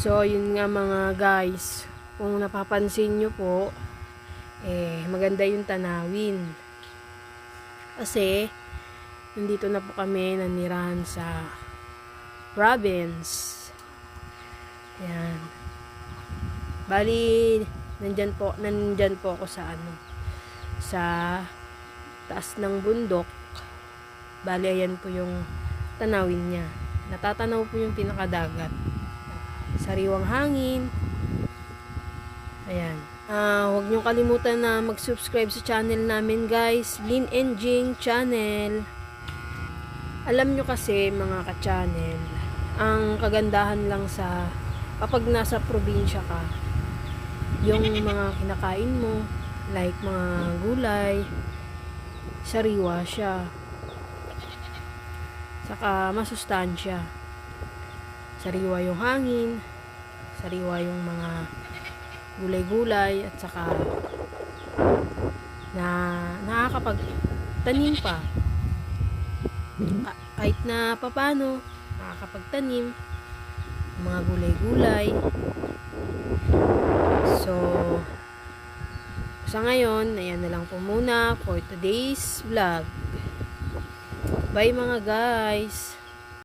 So, yun nga mga guys, kung napapansin nyo po, maganda yung tanawin. Kasi, nandito na po kami nanirahan sa province. Ayan. Bali, nandyan po ako sa sa taas ng bundok. Bali, ayan po yung tanawin niya. Natatanaw po yung pinakadagat. Sariwang hangin. Ayan. Huwag niyong kalimutan na mag-subscribe sa channel namin guys. Lynn and Jing channel. Alam nyo kasi mga ka-channel, ang kagandahan lang sa kapag nasa probinsya ka, yung mga kinakain mo, like mga gulay, sariwa siya. Saka masustansya. Sariwa yung hangin, sariwa yung mga gulay-gulay, at saka nakakapagtanim pa. Kahit na papano, nakakapagtanim mga gulay-gulay. So, sa ngayon, ayan na lang po muna for today's vlog. Bye mga guys!